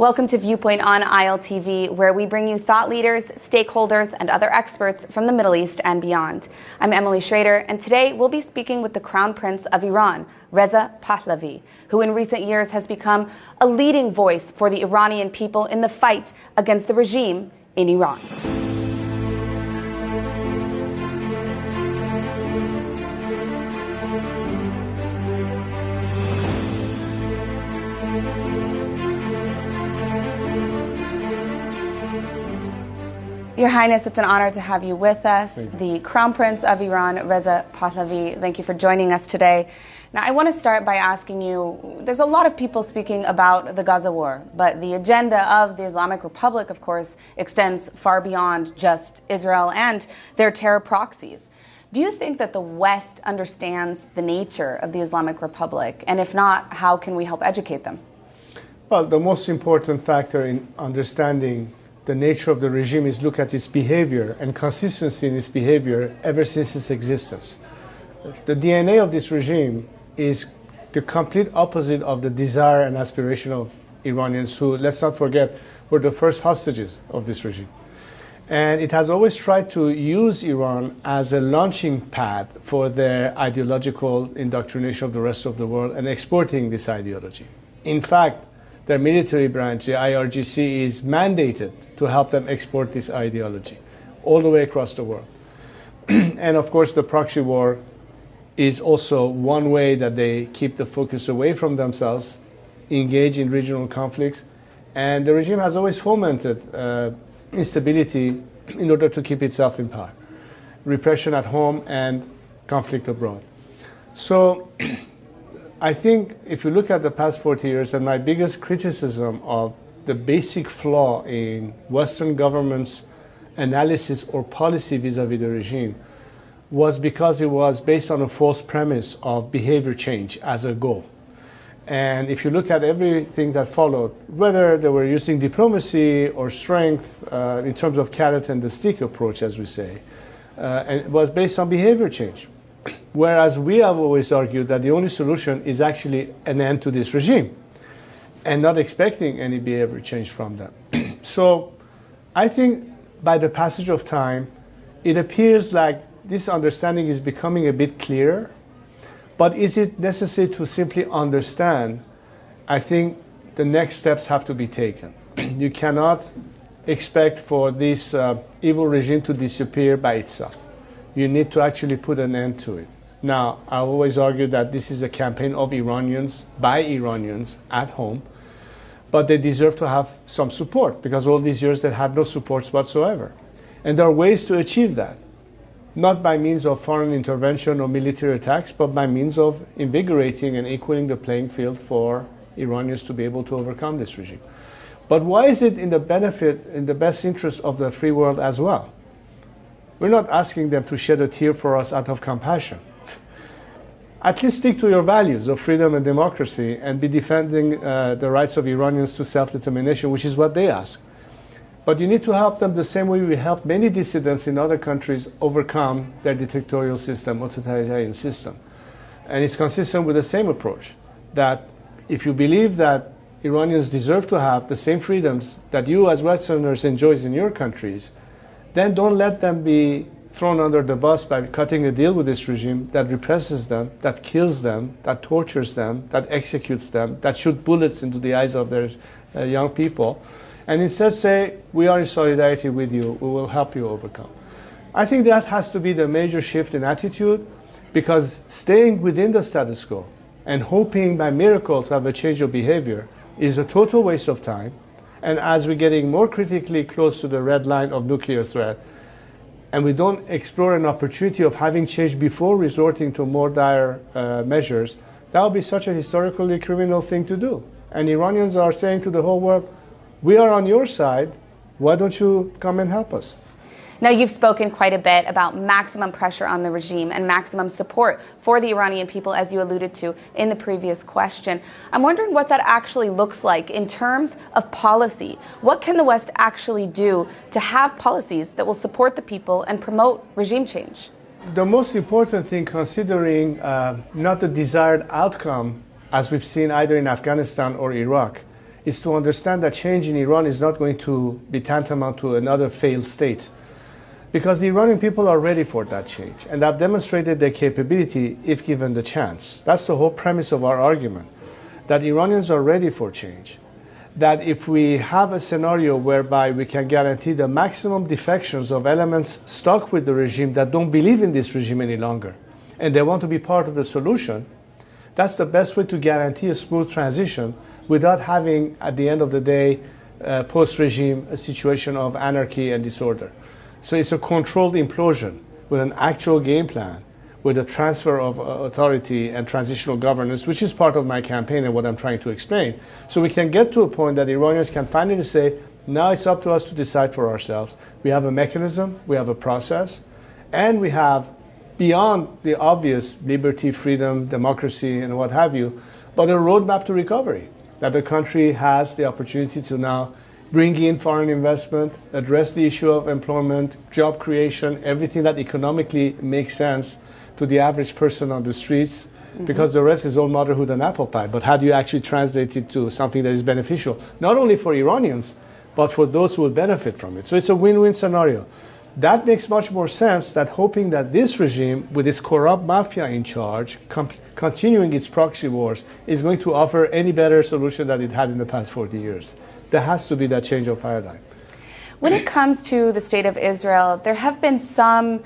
Welcome to Viewpoint on ILTV, where we bring you thought leaders, stakeholders, and other experts from the Middle East and beyond. I'm Emily Schrader, and today we'll be speaking with the Crown Prince of Iran, Reza Pahlavi, who in recent years has become a leading voice for the Iranian people in the fight against the regime in Iran. Your Highness, it's an honor to have you with us. The Crown Prince of Iran, Reza Pahlavi, thank you for joining us today. Now, I want to start by asking you, there's a lot of people speaking about the Gaza war, but the agenda of the Islamic Republic, of course, extends far beyond just Israel and their terror proxies. Do you think that the West understands the nature of the Islamic Republic? And if not, how can we help educate them? Well, the most important factor in understanding the nature of the regime is look at its behavior and consistency in its behavior ever since its existence. The DNA of this regime is the complete opposite of the desire and aspiration of Iranians who, let's not forget, were the first hostages of this regime. And it has always tried to use Iran as a launching pad for their ideological indoctrination of the rest of the world and exporting this ideology. In fact, their military branch, the IRGC, is mandated to help them export this ideology all the way across the world. And of course, the proxy war is also one way that they keep the focus away from themselves, engage in regional conflicts, and the regime has always fomented instability in order to keep itself in power, repression at home and conflict abroad. So I think if you look at the past 40 years, and my biggest criticism of the basic flaw in Western governments' analysis or policy vis-a-vis the regime was because it was based on a false premise of behavior change as a goal. And if you look at everything that followed, whether they were using diplomacy or strength in terms of carrot and the stick approach, as we say, and it was based on behavior change. Whereas we have always argued that the only solution is actually an end to this regime and not expecting any behavior change from them. So I think by the passage of time, it appears like this understanding is becoming a bit clearer. But is it necessary to simply understand? I think the next steps have to be taken. You cannot expect for this evil regime to disappear by itself. You need to actually put an end to it. Now, I always argue that this is a campaign of Iranians, by Iranians at home, but they deserve to have some support because all these years they had no supports whatsoever. And there are ways to achieve that, not by means of foreign intervention or military attacks, but by means of invigorating and equaling the playing field for Iranians to be able to overcome this regime. But why is it in the benefit, in the best interest of the free world as well? We're not asking them to shed a tear for us out of compassion. At least stick to your values of freedom and democracy and be defending the rights of Iranians to self-determination, which is what they ask. But you need to help them the same way we help many dissidents in other countries overcome their dictatorial system, authoritarian system. And it's consistent with the same approach, that if you believe that Iranians deserve to have the same freedoms that you as Westerners enjoy in your countries, then don't let them be thrown under the bus by cutting a deal with this regime that represses them, that kills them, that tortures them, that executes them, that shoots bullets into the eyes of their young people, and instead say, we are in solidarity with you, we will help you overcome. I think that has to be the major shift in attitude, because staying within the status quo and hoping by miracle to have a change of behavior is a total waste of time. And as we're getting more critically close to the red line of nuclear threat, and we don't explore an opportunity of having change before resorting to more dire measures, that would be such a historically criminal thing to do. And Iranians are saying to the whole world, we are on your side, why don't you come and help us? Now, you've spoken quite a bit about maximum pressure on the regime and maximum support for the Iranian people, as you alluded to in the previous question. I'm wondering what that actually looks like in terms of policy. What can the West actually do to have policies that will support the people and promote regime change? The most important thing, considering not the desired outcome, as we've seen either in Afghanistan or Iraq, is to understand that change in Iran is not going to be tantamount to another failed state. Because the Iranian people are ready for that change, and have demonstrated their capability if given the chance. That's the whole premise of our argument, that Iranians are ready for change. That if we have a scenario whereby we can guarantee the maximum defections of elements stuck with the regime that don't believe in this regime any longer, and they want to be part of the solution, that's the best way to guarantee a smooth transition without having, at the end of the day, post-regime, a situation of anarchy and disorder. So it's a controlled implosion with an actual game plan, with a transfer of authority and transitional governance, which is part of my campaign and what I'm trying to explain. So we can get to a point that Iranians can finally say, now it's up to us to decide for ourselves. We have a mechanism, we have a process, and we have, beyond the obvious liberty, freedom, democracy, and what have you, but a roadmap to recovery, that the country has the opportunity to now bring in foreign investment, address the issue of employment, job creation, everything that economically makes sense to the average person on the streets, because the rest is all motherhood and apple pie. But how do you actually translate it to something that is beneficial, not only for Iranians, but for those who will benefit from it? So it's a win-win scenario. That makes much more sense than hoping that this regime, with its corrupt mafia in charge, continuing its proxy wars, is going to offer any better solution than it had in the past 40 years. There has to be that change of paradigm. When it comes to the state of Israel, there have been some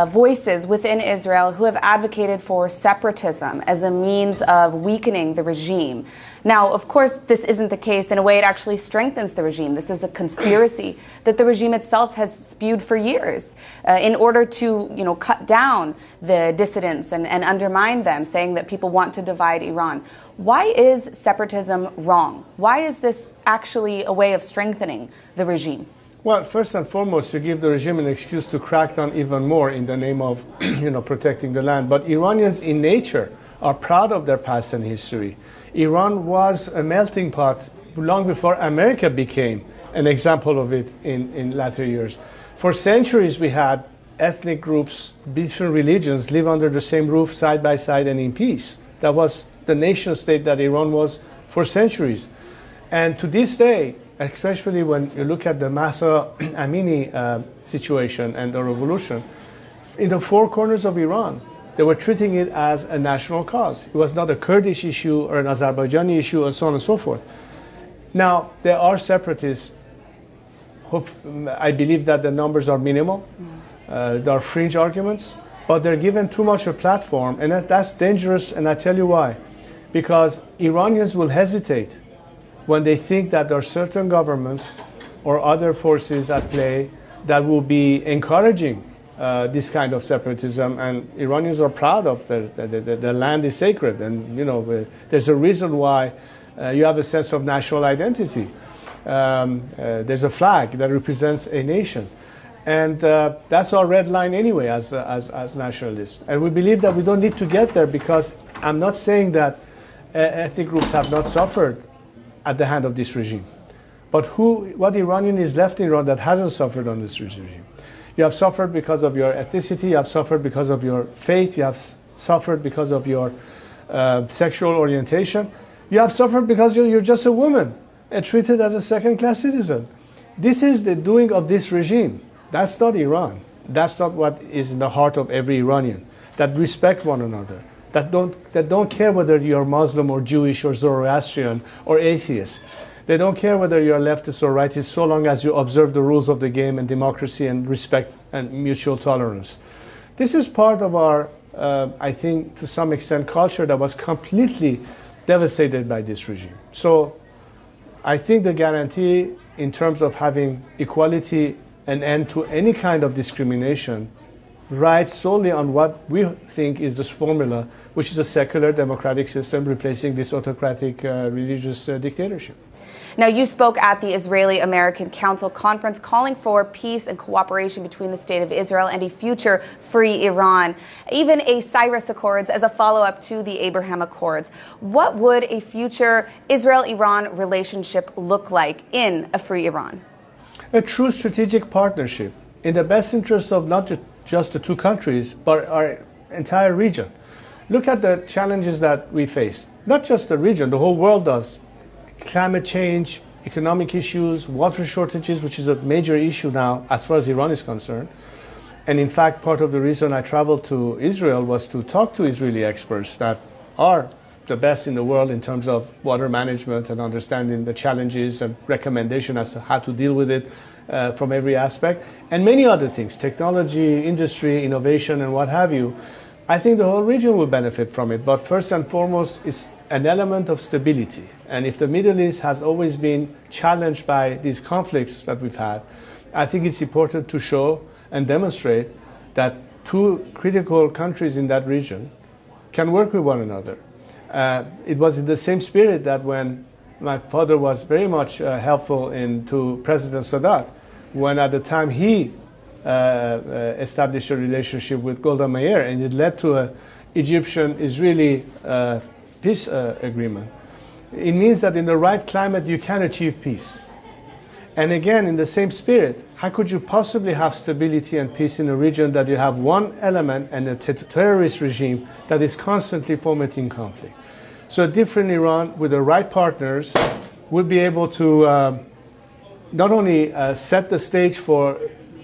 voices within Israel who have advocated for separatism as a means of weakening the regime. Now, of course, this isn't the case. In a way, it actually strengthens the regime. This is a conspiracy that the regime itself has spewed for years in order to, cut down the dissidents and undermine them, saying that people want to divide Iran. Why is separatism wrong? Why is this actually a way of strengthening the regime? Well, first and foremost, to give the regime an excuse to crack down even more in the name of, protecting the land. But Iranians in nature are proud of their past and history. Iran was a melting pot long before America became an example of it in latter years. For centuries, we had ethnic groups, different religions live under the same roof side by side and in peace. That was the nation state that Iran was for centuries. And to this day, especially when you look at the Mahsa Amini situation and the revolution, in the four corners of Iran, they were treating it as a national cause. It was not a Kurdish issue or an Azerbaijani issue and so on and so forth. Now, there are separatists. I believe that the numbers are minimal. There are fringe arguments, but they're given too much a platform, and that's dangerous, and I tell you why. Because Iranians will hesitate when they think that there are certain governments or other forces at play that will be encouraging this kind of separatism, and Iranians are proud of the land is sacred, and there's a reason why you have a sense of national identity. There's a flag that represents a nation, and that's our red line anyway as nationalists. And we believe that we don't need to get there, because I'm not saying that ethnic groups have not suffered at the hand of this regime. But what Iranian is left in Iran that hasn't suffered on this regime? You have suffered because of your ethnicity, you have suffered because of your faith, you have suffered because of your sexual orientation, you have suffered because you're just a woman and treated as a second-class citizen. This is the doing of this regime. That's not Iran. That's not what is in the heart of every Iranian, that respect one another, that don't care whether you're Muslim or Jewish or Zoroastrian or atheist. They don't care whether you're leftist or rightist, so long as you observe the rules of the game and democracy and respect and mutual tolerance. This is part of our, I think, to some extent, culture that was completely devastated by this regime. So I think the guarantee in terms of having equality and end to any kind of discrimination rides solely on what we think is this formula, which is a secular democratic system replacing this autocratic religious dictatorship. Now, you spoke at the Israeli-American Council Conference calling for peace and cooperation between the State of Israel and a future free Iran, even a Cyrus Accords as a follow-up to the Abraham Accords. What would a future Israel-Iran relationship look like in a free Iran? A true strategic partnership in the best interest of not just the two countries, but our entire region. Look at the challenges that we face. Not just the region, the whole world does. climate change, economic issues, water shortages, which is a major issue now as far as Iran is concerned. And in fact, part of the reason I traveled to Israel was to talk to Israeli experts that are the best in the world in terms of water management and understanding the challenges and recommendation as to how to deal with it from every aspect, and many other things, technology, industry, innovation, and what have you. I think the whole region will benefit from it, but first and foremost is an element of stability. And if the Middle East has always been challenged by these conflicts that we've had, I think it's important to show and demonstrate that two critical countries in that region can work with one another. It was in the same spirit that when my father was very much helpful to President Sadat, when at the time he established a relationship with Golda Meir, and it led to an Egyptian-Israeli peace agreement. It means that in the right climate you can achieve peace. And again, in the same spirit, how could you possibly have stability and peace in a region that you have one element and a terrorist regime that is constantly fomenting conflict? So a different Iran with the right partners would be able to not only set the stage for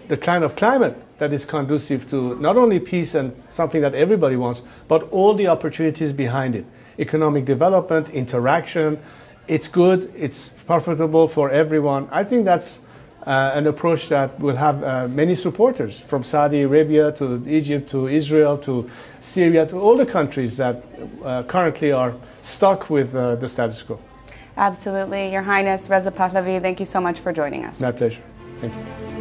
the kind of climate that is conducive to not only peace and something that everybody wants, but all the opportunities behind it. Economic development, interaction, it's good, it's profitable for everyone. I think that's an approach that will have many supporters, from Saudi Arabia to Egypt to Israel to Syria to all the countries that currently are stuck with the status quo. Absolutely. Your Highness, Reza Pahlavi, thank you so much for joining us. My pleasure. Thank you.